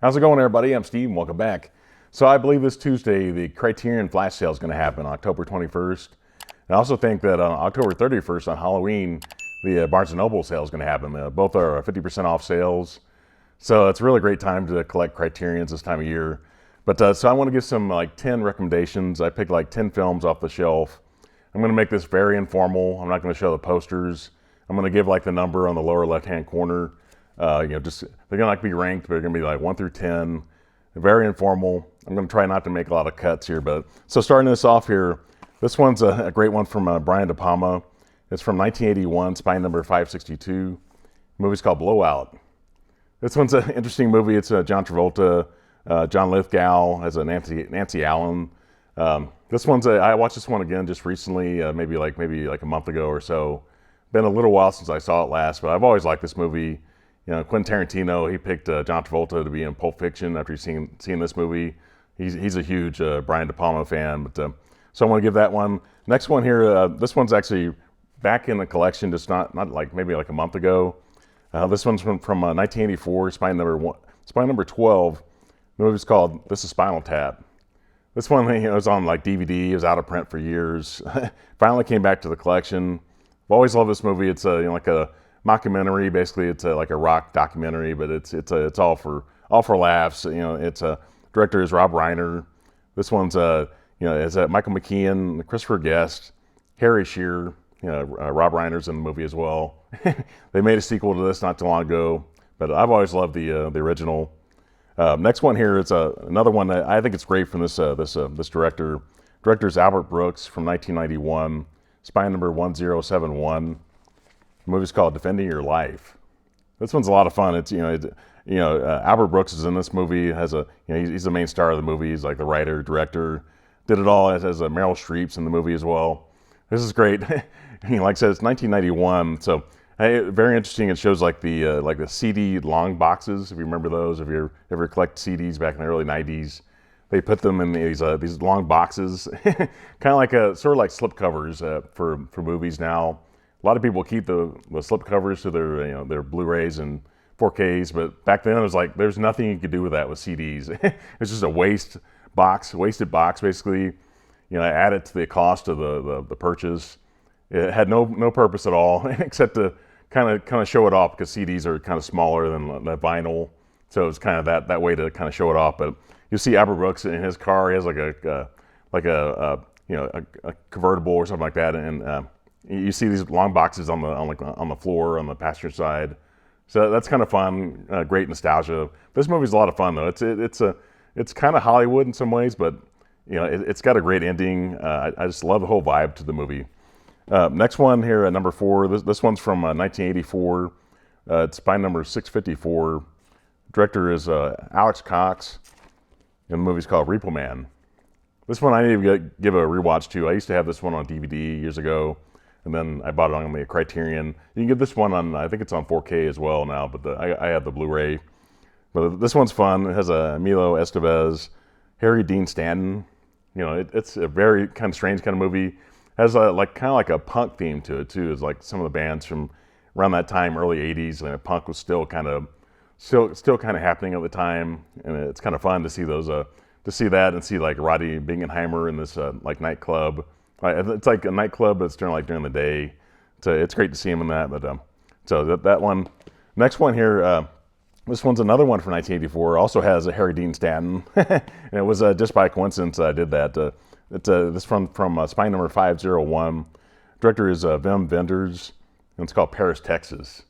How's it going, everybody? I'm Steve, and welcome back. So I believe this Tuesday, the Criterion flash sale is going to happen on October 21st. And I also think that on October 31st, on Halloween, the Barnes & Noble sale is going to happen. Both are 50% off sales. So it's a really great time to collect Criterions this time of year. But so I want to give some 10 recommendations. I picked 10 films off the shelf. I'm going to make this very informal. I'm not going to show the posters. I'm going to give the number on the lower left-hand corner. Just they're going to be ranked, but they're going to be 1 through 10. Very informal. I'm going to try not to make a lot of cuts here, but so starting this off here, this one's a great one from Brian De Palma. It's from 1981, spine number 562. The movie's called Blowout. This one's an interesting movie. It's John Travolta, John Lithgow as a Nancy Allen. This one's I watched this one again just recently, maybe a month ago or so. Been a little while since I saw it last, but I've always liked this movie. Quentin Tarantino, he picked John Travolta to be in Pulp Fiction after he's seen this movie. He's a huge Brian De Palma fan, but so I want to give that one. Next one here, this one's actually back in the collection, just not maybe a month ago. This one's from 1984, spine number 12. The movie's called This Is Spinal Tap. This one was on DVD. It was out of print for years. Finally came back to the collection. I've always loved this movie. It's a mockumentary. Basically, it's like a rock documentary, but it's all for laughs. It's director is Rob Reiner. This one's is Michael McKean, Christopher Guest, Harry Shearer. Rob Reiner's in the movie as well. They made a sequel to this not too long ago, but I've always loved the original. Next one here is another one that I think it's great from this director. Director's Albert Brooks from 1991, spine number 1071. The movie's called Defending Your Life. This one's a lot of fun. It's Albert Brooks is in this movie. He's the main star of the movie. He's the writer, director. Did it all as Meryl Streep's in the movie as well. This is great. Like I said, it's 1991, so very interesting. It shows the CD long boxes. If you remember those, if you ever collect CDs back in the early 90s, they put them in these long boxes, kind of like slip covers for movies now. A lot of people keep the slip covers to their Blu-rays and 4Ks, but back then it was there's nothing you could do with that with CDs. It's just a wasted box basically. Add it to the cost of the purchase. It had no purpose at all except to kind of show it off, because CDs are kind of smaller than the vinyl, so it's kind of that way to kind of show it off. But you see Albert Brooks in his car. He has a convertible or something like that, and you see these long boxes on the floor on the passenger side. So that's kind of fun, great nostalgia. This movie's a lot of fun though. It's kind of Hollywood in some ways, but it's got a great ending. I just love the whole vibe to the movie. Next one here at number 4. This one's from 1984. It's spine number 654. Director is Alex Cox, and the movie's called Repo Man. This one I need to give a rewatch to. I used to have this one on DVD years ago, and then I bought it on the Criterion. You can get this one on, I think it's on 4K as well now, but I have the Blu-ray. But this one's fun. It has Emilio Estevez, Harry Dean Stanton. It's a very kind of strange kind of movie. Has kind of a punk theme to it too. It's some of the bands from around that time, early 80s, and punk was still kind of happening at the time, and it's kind of fun to see those to see that and see Roddy Bingenheimer in this nightclub. It's like a nightclub, but it's during the day. So it's great to see him in that. But so that one. Next one here. This one's another one from 1984. Also has a Harry Dean Stanton, and it was just by coincidence I did that. It's this from spine number 501. Director is Wim Wenders, and it's called Paris, Texas.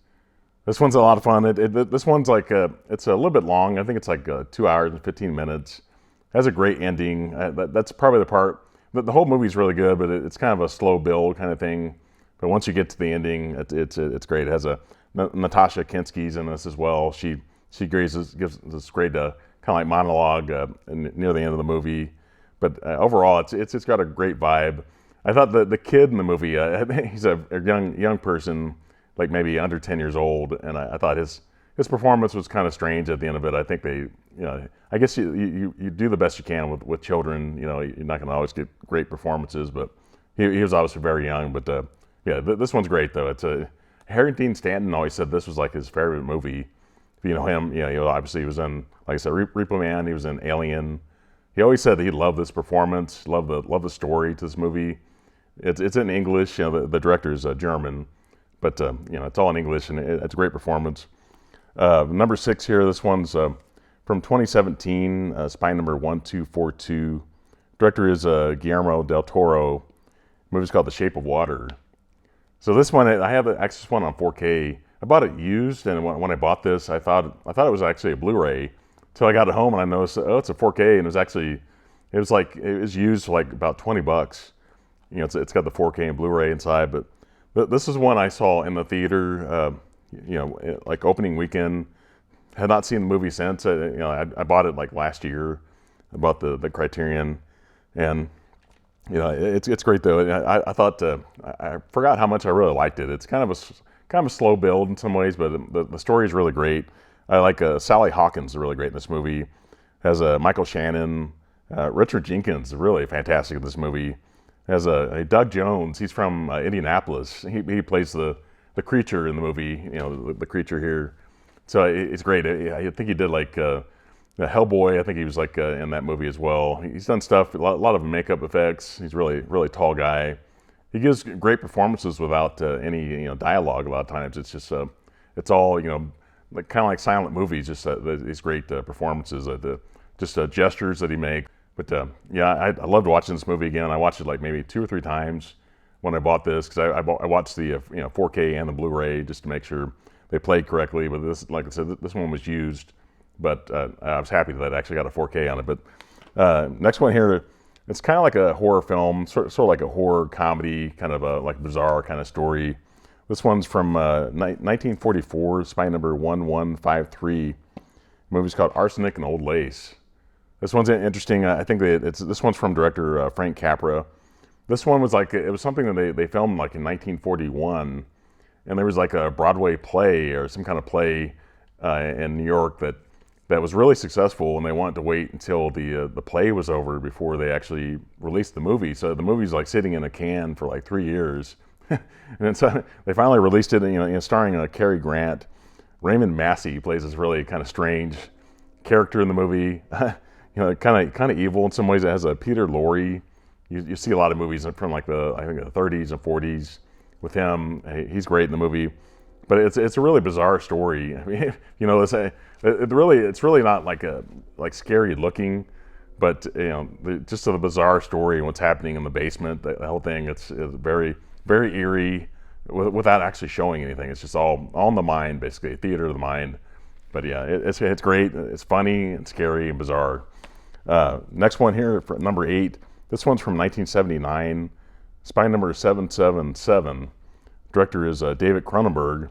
This one's a lot of fun. This one's it's a little bit long. I think it's 2 hours and 15 minutes. It has a great ending. That's probably the part. The whole movie's really good, but it's kind of a slow build kind of thing. But once you get to the ending, it's great. It has Natasha Kinski's in this as well. She gives this great kind of monologue near the end of the movie. But overall, it's got a great vibe. I thought the kid in the movie, he's a young person, maybe under 10 years old, and I thought his performance was kind of strange at the end of it. I think I guess you do the best you can with children. You're not going to always get great performances, but he was obviously very young. But this one's great though. Harry Dean Stanton always said this was his favorite movie. If you know him, obviously he was in, like I said, Repo Man. He was in Alien. He always said that he loved this performance, loved the story to this movie. It's in English. The director is German, but it's all in English, and it's a great performance. Number 6 here. This one's from 2017. Spy number 1242. Director is Guillermo del Toro. The movie's called The Shape of Water. So this one, I have access to one on 4K. I bought it used, and when I bought this, I thought it was actually a Blu-ray. Until I got it home and I noticed, oh, it's a 4K, and it was used for like about $20. It's got the 4K and Blu-ray inside, but this is one I saw in the theater, like opening weekend. Had not seen the movie since. I bought it like last year. I bought the Criterion, and it's great though. I thought I forgot how much I really liked it. It's kind of a slow build in some ways, but the story is really great. I like Sally Hawkins is really great in this movie. Has Michael Shannon, Richard Jenkins is really fantastic in this movie. Has a Doug Jones. He's from Indianapolis. He plays the creature in the movie. The creature here. So it's great. I think he did like Hellboy. I think he was like in that movie as well. He's done stuff. A lot of makeup effects. He's really tall guy. He gives great performances without any dialogue. A lot of times it's just it's all like kind of like silent movies. Just these great performances. Just gestures that he makes. But I loved watching this movie again. I watched it like maybe 2 or 3 times when I bought this, because I watched the 4K and the Blu-ray just to make sure they played correctly. But this, like I said, this one was used, but I was happy that I actually got a 4K on it. But next one here, it's kind of like a horror film, sort of like a horror comedy, kind of a like bizarre kind of story. This one's from 1944, Spy number 1153. The movie's called Arsenic and Old Lace. This one's interesting. I think this one's from director Frank Capra. This one was like, it was something that they filmed like in 1941, and there was like a Broadway play or some kind of play in New York that was really successful, and they wanted to wait until the play was over before they actually released the movie. So the movie's like sitting in a can for like 3 years, and so they finally released it. Starring Cary Grant. Raymond Massey plays this really kind of strange character in the movie. Kind of evil in some ways. It has a Peter Lorre. You see a lot of movies from like the 30s and 40s with him. He's great in the movie, but it's a really bizarre story. I mean, it's really not like scary looking, but just the bizarre story and what's happening in the basement. The whole thing it's very very eerie without actually showing anything. It's just all in the mind, basically, theater of the mind. But yeah, it's great. It's funny and scary and bizarre. Next one here, for number 8. This one's from 1979. Spy number 777. Director is David Cronenberg.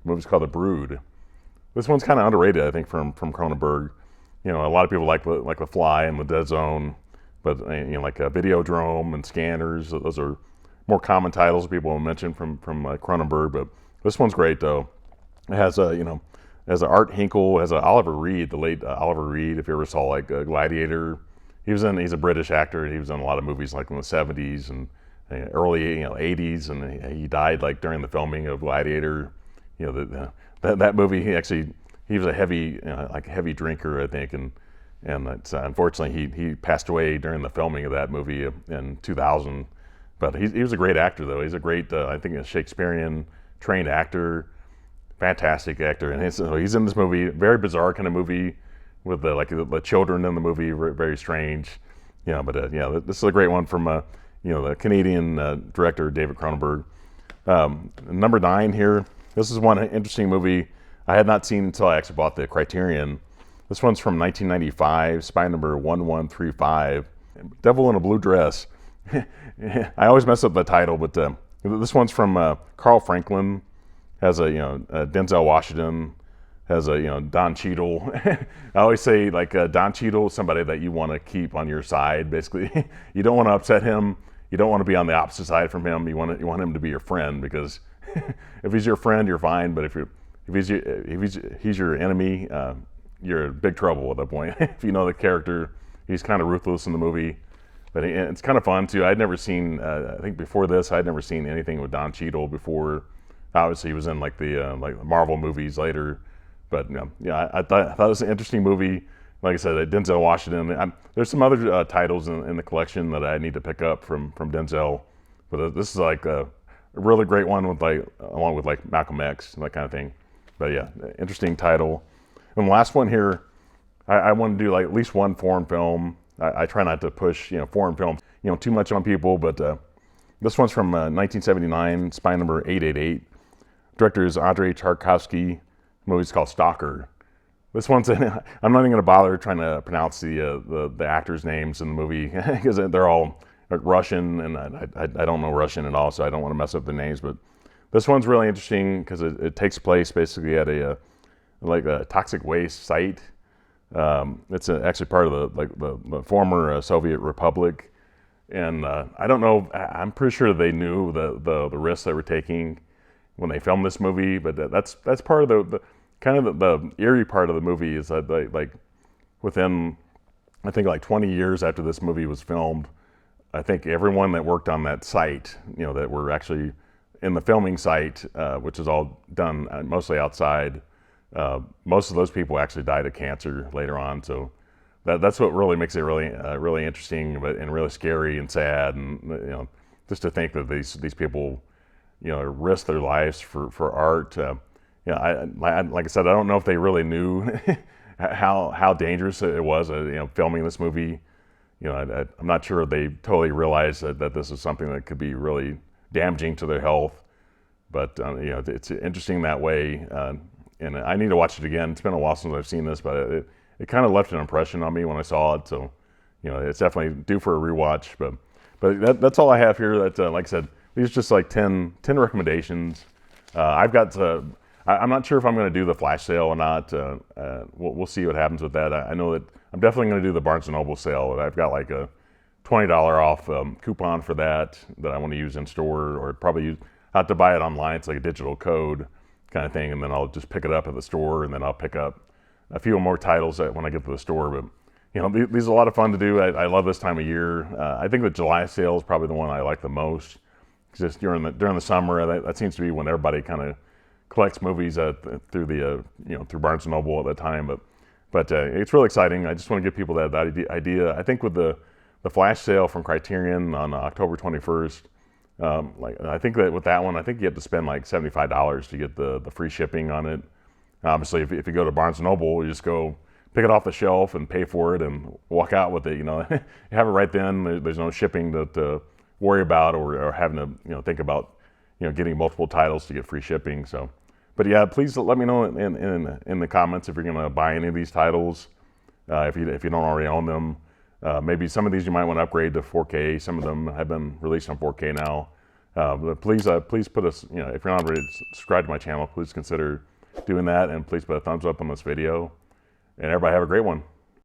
The movie's called The Brood. This one's kind of underrated, I think, from Cronenberg. A lot of people like The Fly and The Dead Zone, but like Videodrome and Scanners. Those are more common titles people will mention from Cronenberg. But this one's great though. It has has Art Hinkle, has Oliver Reed, the late Oliver Reed. If you ever saw like Gladiator, he's a British actor. He was in a lot of movies like in the 70s and early 80s, and he died like during the filming of Gladiator. That movie. He was a heavy drinker, I think, and it's, unfortunately he passed away during the filming of that movie in 2000. But he was a great actor though. He's a great I think a Shakespearean trained actor. Fantastic actor, and he's in this movie, very bizarre kind of movie with the children in the movie, very strange, But this is a great one from the Canadian director David Cronenberg. Number 9 here. This is one interesting movie I had not seen until I actually bought the Criterion. This one's from 1995, Spy number 1135, Devil in a Blue Dress. I always mess up the title, but this one's from Carl Franklin. Has Denzel Washington, has Don Cheadle. I always say Don Cheadle is somebody that you want to keep on your side. Basically, you don't want to upset him. You don't want to be on the opposite side from him. You want him to be your friend, because if he's your friend, you're fine. But if he's your enemy, you're in big trouble at that point. If you know the character, he's kind of ruthless in the movie. But it's kind of fun too. I'd never seen. I think before this, I'd never seen anything with Don Cheadle before. Obviously, he was in the Marvel movies later, But yeah, I thought it was an interesting movie. Like I said, Denzel Washington. There's some other titles in the collection that I need to pick up from Denzel, but this is like a really great one with along with like Malcolm X and that kind of thing. But yeah, interesting title. And the last one here, I want to do like at least one foreign film. I try not to push foreign films too much on people, but this one's from 1979, Spy Number 888. Director is Andrei Tarkovsky. The movie's called Stalker. This one's I'm not even going to bother trying to pronounce the actors' names in the movie because they're all like Russian, and I don't know Russian at all, so I don't want to mess up the names. But this one's really interesting because it takes place basically at a toxic waste site. It's actually part of the former Soviet Republic, and I don't know. I'm pretty sure they knew the risks they were taking when they filmed this movie, but that's part of the kind of the eerie part of the movie is that within I think like 20 years after this movie was filmed, I think everyone that worked on that site, that were actually in the filming site, which is all done mostly outside, most of those people actually died of cancer later on. So that's what really makes it really interesting, and really scary and sad, and just to think that these people risk their lives for art. Like I said, I don't know if they really knew how dangerous it was, filming this movie. I'm not sure they totally realized that this is something that could be really damaging to their health. But it's interesting that way, and I need to watch it again. It's been a while since I've seen this, but it kind of left an impression on me when I saw it. So it's definitely due for a rewatch. But that's all I have here. That like I said, these are just like 10 recommendations. I've got to. I'm not sure if I'm going to do the flash sale or not. We'll see what happens with that. I know that I'm definitely going to do the Barnes & Noble sale. I've got like a $20 off coupon for that I want to use in store, or probably have to buy it online. It's like a digital code kind of thing, and then I'll just pick it up at the store, and then I'll pick up a few more titles when I get to the store. But these are a lot of fun to do. I love this time of year. I think the July sale is probably the one I like the most. Just during the summer, that seems to be when everybody kind of collects movies through Barnes & Noble at that time. But it's really exciting. I just want to give people that idea. I think with the flash sale from Criterion on October 21st, I think that with that one, I think you have to spend like $75 to get the free shipping on it. Obviously, if you go to Barnes & Noble, you just go pick it off the shelf and pay for it and walk out with it. You have it right then. There's no shipping to worry about, or having to think about getting multiple titles to get free shipping. So. But yeah, please let me know in the comments if you're going to buy any of these titles, if you don't already own them. Maybe some of these you might want to upgrade to 4K. Some of them have been released on 4K now. But please put us, if you're not already subscribed to my channel, please consider doing that, and please put a thumbs up on this video. And everybody have a great one.